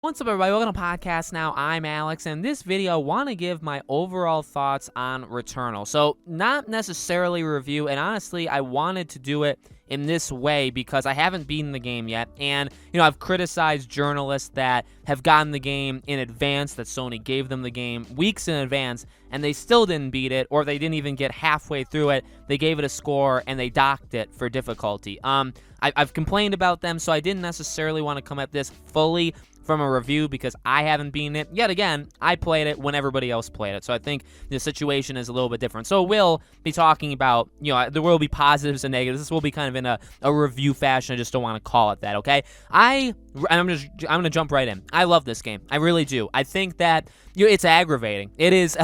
What's up, everybody? Welcome to podcast now. I'm Alex, and in this video, I want to give my overall thoughts on Returnal. So, not necessarily review, and honestly, I wanted to do it in this way because I haven't beaten the game yet, and, I've criticized journalists that have gotten the game in advance, that Sony gave them the game weeks in advance, and they still didn't beat it, or they didn't even get halfway through it. They gave it a score, and they docked it for difficulty. I've complained about them, so I didn't necessarily want to come at this fully from a review because I haven't beaten it. Yet again, I played it when everybody else played it, so I think the situation is a little bit different. So we'll be talking about, there will be positives and negatives. This will be kind of in a review fashion. I just don't want to call it that, okay? I'm gonna jump right in. I love this game. I really do. I think that it's aggravating. It is.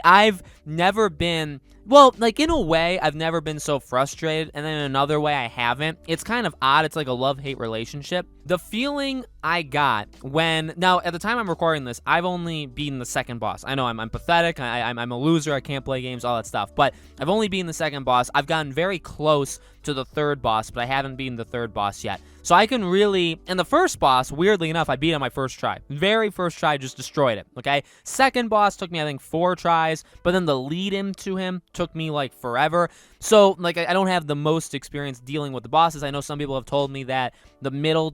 I've never been. Well, in a way, I've never been so frustrated, and then in another way, I haven't. It's kind of odd. It's like a love-hate relationship. The feeling I got now, at the time I'm recording this, I've only beaten the second boss. I know I'm pathetic, I'm a loser, I can't play games, all that stuff, but I've only beaten the second boss. I've gotten very close to the third boss, but I haven't beaten the third boss yet. So I can really, and the first boss, weirdly enough, I beat on my first try. Very first try, just destroyed it, okay? Second boss took me, I think, 4 tries, but then the lead-in to him took me, forever. So, I don't have the most experience dealing with the bosses. I know some people have told me that the middle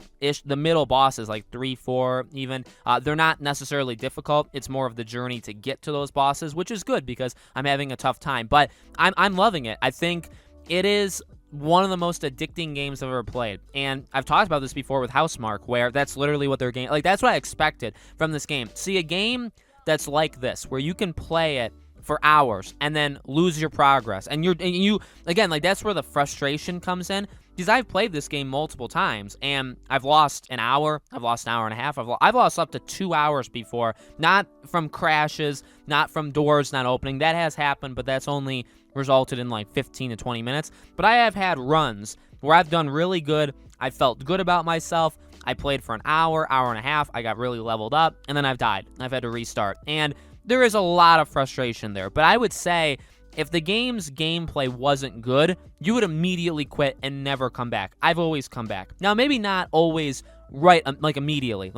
bosses, 3, 4 even, they're not necessarily difficult. It's more of the journey to get to those bosses, which is good because I'm having a tough time. But I'm loving it. I think it is one of the most addicting games I've ever played. And I've talked about this before with Housemarque, where that's literally what their game, that's what I expected from this game. See, a game that's like this, where you can play it for hours and then lose your progress. And you again, that's where the frustration comes in. Because I've played this game multiple times, and I've lost an hour, I've lost an hour and a half, I've lost up to 2 hours before, not from crashes, not from doors not opening. That has happened, but that's only resulted in 15 to 20 minutes. But I have had runs where I've done really good, I felt good about myself, I played for an hour, hour and a half, I got really leveled up, and then I've died. I've had to restart. And there is a lot of frustration there, but I would say if the game's gameplay wasn't good, you would immediately quit and never come back. I've always come back. Now, maybe not always right, immediately.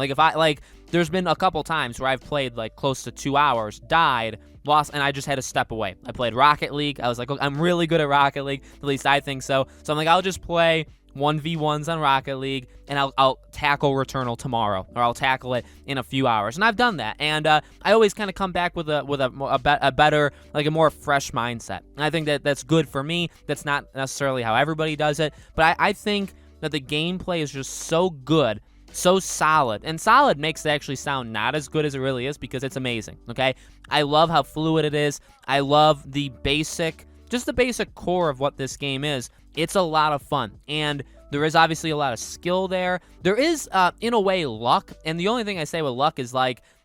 There's been a couple times where I've played, close to 2 hours, died, lost, and I just had to step away. I played Rocket League. I was like, I'm really good at Rocket League. At least I think so. So I'm like, I'll just play 1v1s on Rocket League, and I'll tackle Returnal tomorrow, or I'll tackle it in a few hours. And I've done that, and I always kind of come back with a better, a more fresh mindset. And I think that's good for me. That's not necessarily how everybody does it, but I think that the gameplay is just so good, so solid. And solid makes it actually sound not as good as it really is because it's amazing, okay? I love how fluid it is. I love the basic core of what this game is. It's a lot of fun, and there is obviously a lot of skill there. There is, in a way, luck, and the only thing I say with luck is,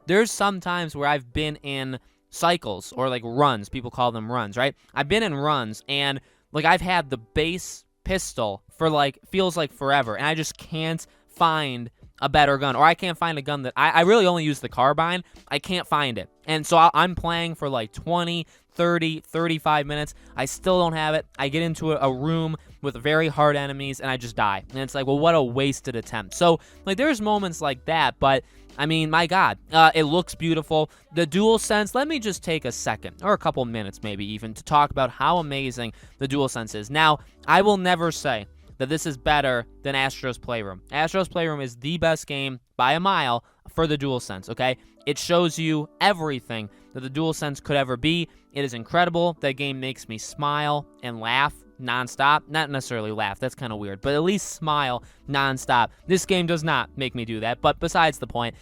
there's some times where I've been in cycles, or, runs. People call them runs, right? I've been in runs, and, I've had the base pistol for, feels like forever, and I just can't find a better gun, or I can't find a gun that I really only use the carbine. I can't find it, and so I'm playing for 20, 30, 35 minutes. I still don't have it. I get into a room with very hard enemies, and I just die, and it's well, what a wasted attempt. So there's moments like that, but I mean, my God, it looks beautiful. The DualSense, let me just take a second, or a couple minutes maybe even, to talk about how amazing the DualSense is. Now, I will never say that this is better than Astro's Playroom. Astro's Playroom is the best game by a mile for the DualSense, okay? It shows you everything that the DualSense could ever be. It is incredible. That game makes me smile and laugh nonstop. Not necessarily laugh, that's kind of weird, but at least smile nonstop. This game does not make me do that, but besides the point,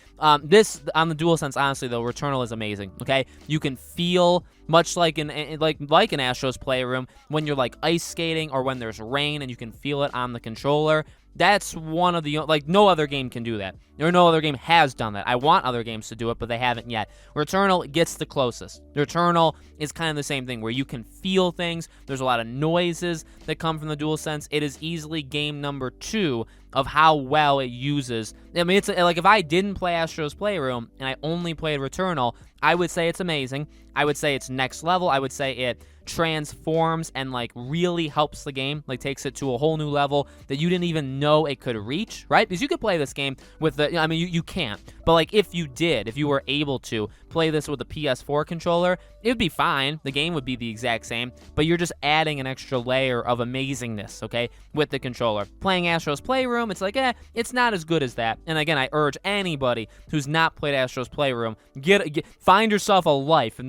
this, on the DualSense, honestly, though, Returnal is amazing, okay? You can feel, much like in Astro's Playroom, when you're, ice skating or when there's rain and you can feel it on the controller. That's one of the, no other game can do that. Or no other game has done that. I want other games to do it, but they haven't yet. Returnal gets the closest. Returnal is kind of the same thing, where you can feel things. There's a lot of noises that come from the DualSense. It is easily game number 2 of how well it uses. I mean, it's like if I didn't play Astro's Playroom and I only played Returnal, I would say it's amazing. I would say it's next level. I would say it transforms and like really helps the game, like takes it to a whole new level that you didn't even know it could reach, right? Because you could play this game with the, I mean, you can't, but like if you were able to play this with a PS4 controller, it would be fine. The game would be the exact same, but you're just adding an extra layer of amazingness, okay, with the controller. Playing Astro's Playroom, it's like, it's not as good as that. And again, I urge anybody who's not played Astro's Playroom, find yourself a life, and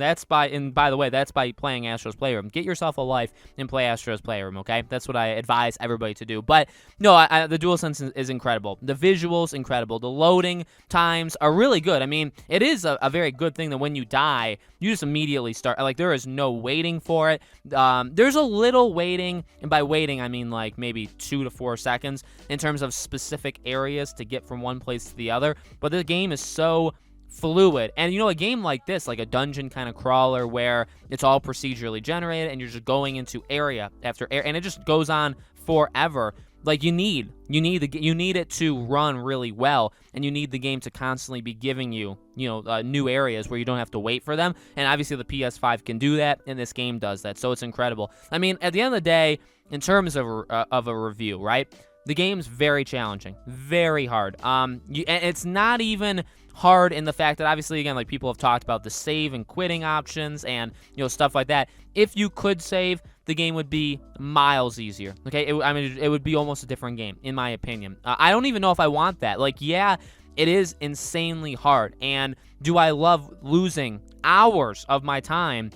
by the way, that's by playing Astro's Playroom. Get yourself a life and play Astro's Playroom, okay? That's what I advise everybody to do. But no, the DualSense is incredible. The visuals, incredible. The loading times are really good. I mean, it is a very good thing that when you die, you just immediately start. Like, there is no waiting for it. There's a little waiting, and by waiting, I mean like maybe 2 to 4 seconds in terms of specific areas to get from one place to the other. But the game is so fluid, and a game like this, like a dungeon kind of crawler where it's all procedurally generated and you're just going into area after area, and it just goes on forever. Like you need it to run really well, and you need the game to constantly be giving you new areas where you don't have to wait for them. And obviously the PS5 can do that, and this game does that, so it's incredible. I mean, at the end of the day, in terms of a review, right? The game's very challenging, very hard. And it's not even hard in the fact that obviously, again, like people have talked about the save and quitting options and stuff like that. If you could save, the game would be miles easier. Okay, it would be almost a different game in my opinion. I don't even know if I want that. Like, yeah, it is insanely hard, and do I love losing hours of my time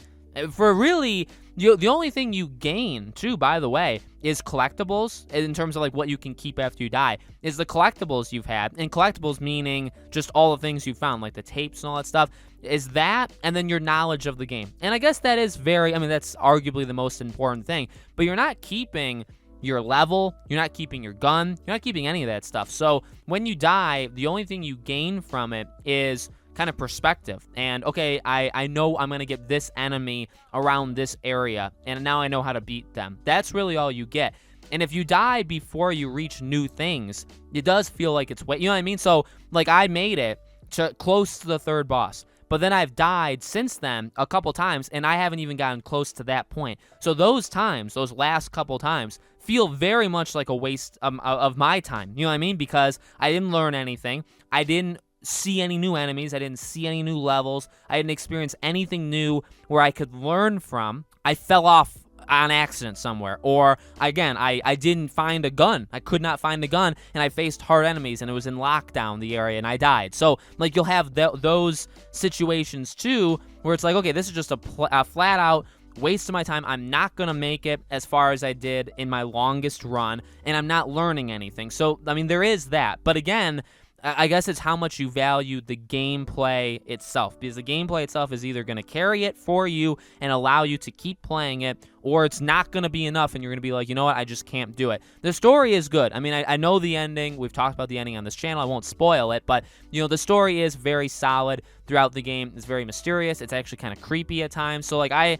for really? The only thing you gain, too, by the way, is collectibles, in terms of like what you can keep after you die, is the collectibles you've had. And collectibles meaning just all the things you found, like the tapes and all that stuff, is that, and then your knowledge of the game. And I guess that is that's arguably the most important thing. But you're not keeping your level, you're not keeping your gun, you're not keeping any of that stuff. So when you die, the only thing you gain from it is kind of perspective. And okay, I know I'm gonna get this enemy around this area, and now I know how to beat them. That's really all you get. And if you die before you reach new things, it does feel like it's you know what I mean? So like I made it to close to the third boss, but then I've died since then a couple times, and I haven't even gotten close to that point. So those times, those last couple times, feel very much like a waste of my time. You know what I mean? Because I didn't learn anything. I didn't see any new enemies. I didn't see any new levels. I didn't experience anything new where I could learn from. I fell off on accident somewhere, or again, I didn't find a gun. I could not find a gun, and I faced hard enemies, and it was in lockdown, the area, and I died. So like you'll have those situations too, where it's like, okay, this is just a flat out waste of my time. I'm not gonna make it as far as I did in my longest run, and I'm not learning anything. So I mean, there is that. But again, I guess it's how much you value the gameplay itself, because the gameplay itself is either going to carry it for you and allow you to keep playing it, or it's not going to be enough and you're going to be like, you know what, I just can't do it. The story is good. I mean, I know the ending. We've talked about the ending on this channel. I won't spoil it, but, the story is very solid throughout the game. It's very mysterious. It's actually kind of creepy at times. So, like, I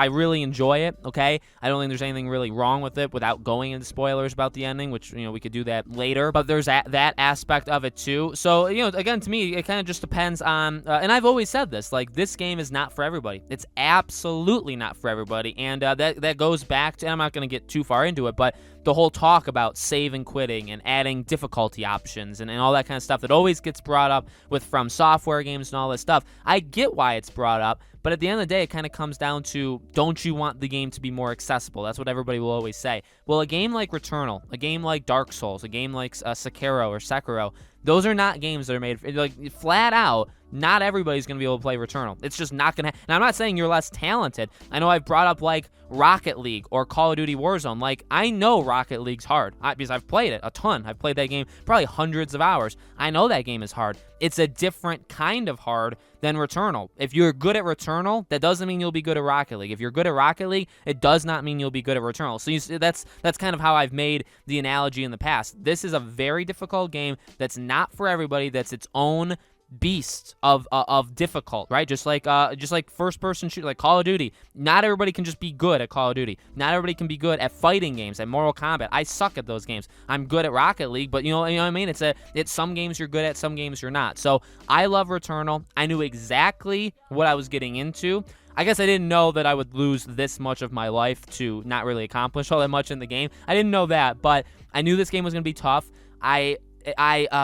really enjoy it, okay? I don't think there's anything really wrong with it without going into spoilers about the ending, which, we could do that later. But there's that aspect of it, too. So, again, to me, it kind of just depends on, and I've always said this, like, this game is not for everybody. It's absolutely not for everybody. And that goes back to, and I'm not going to get too far into it, but the whole talk about save and quitting and adding difficulty options and all that kind of stuff that always gets brought up with From Software games and all this stuff. I get why it's brought up, but at the end of the day, it kind of comes down to, don't you want the game to be more accessible? That's what everybody will always say. Well, a game like Returnal, a game like Dark Souls, a game like Sekiro, those are not games that are made, like, flat out, not everybody's going to be able to play Returnal. It's just not going to and I'm not saying you're less talented. I know I've brought up, like, Rocket League or Call of Duty Warzone. Like, I know Rocket League's hard because I've played it a ton. I've played that game probably hundreds of hours. I know that game is hard. It's a different kind of hard than Returnal. If you're good at Returnal, that doesn't mean you'll be good at Rocket League. If you're good at Rocket League, it does not mean you'll be good at Returnal. So that's kind of how I've made the analogy in the past. This is a very difficult game that's not for everybody. That's its own beast of difficult, right? Just like first person shoot, like Call of Duty. Not everybody can just be good at Call of Duty. Not everybody can be good at fighting games, at Mortal Kombat. I suck at those games. I'm good at Rocket League, but you know what I mean? It's some games you're good at, some games you're not. So I love Returnal. I knew exactly what I was getting into. I guess I didn't know that I would lose this much of my life to not really accomplish all that much in the game. I didn't know that, but I knew this game was going to be tough. I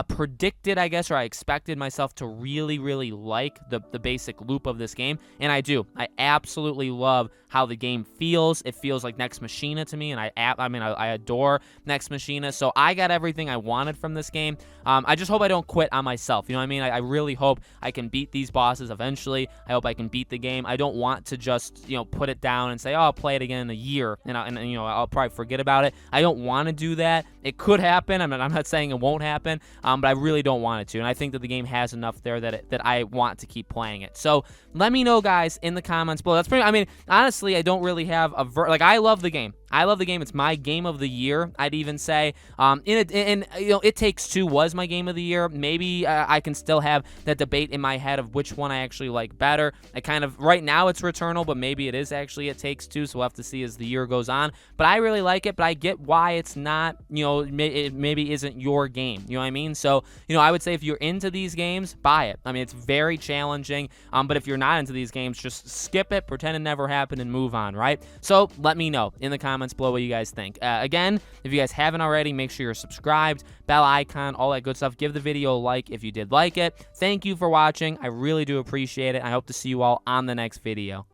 predicted, I guess, or I expected myself to really, really like the basic loop of this game, and I do. I absolutely love how the game feels. It feels like Next Machina to me, and I adore Next Machina, so I got everything I wanted from this game. I just hope I don't quit on myself, you know what I mean? I really hope I can beat these bosses eventually. I hope I can beat the game. I don't want to just, put it down and say, oh, I'll play it again in a year, and I'll probably forget about it. I don't want to do that. It could happen. I'm not saying it won't happen, but I really don't want it to, and I think that the game has enough there that I want to keep playing it. So let me know, guys, in the comments below. Honestly, I don't really have I love the game. I love the game. It's my game of the year, I'd even say. It Takes Two was my game of the year. Maybe I can still have that debate in my head of which one I actually like better. Right now it's Returnal, but maybe it is actually It Takes Two, so we'll have to see as the year goes on. But I really like it, but I get why it's not, it maybe isn't your game. You know what I mean? So, I would say if you're into these games, buy it. It's very challenging, but if you're not into these games, just skip it, pretend it never happened, and move on, right? So let me know in the comments below what you guys think. Again, if you guys haven't already, make sure you're subscribed, bell icon, all that good stuff. Give the video a like if you did like it. Thank you for watching. I really do appreciate it. I hope to see you all on the next video.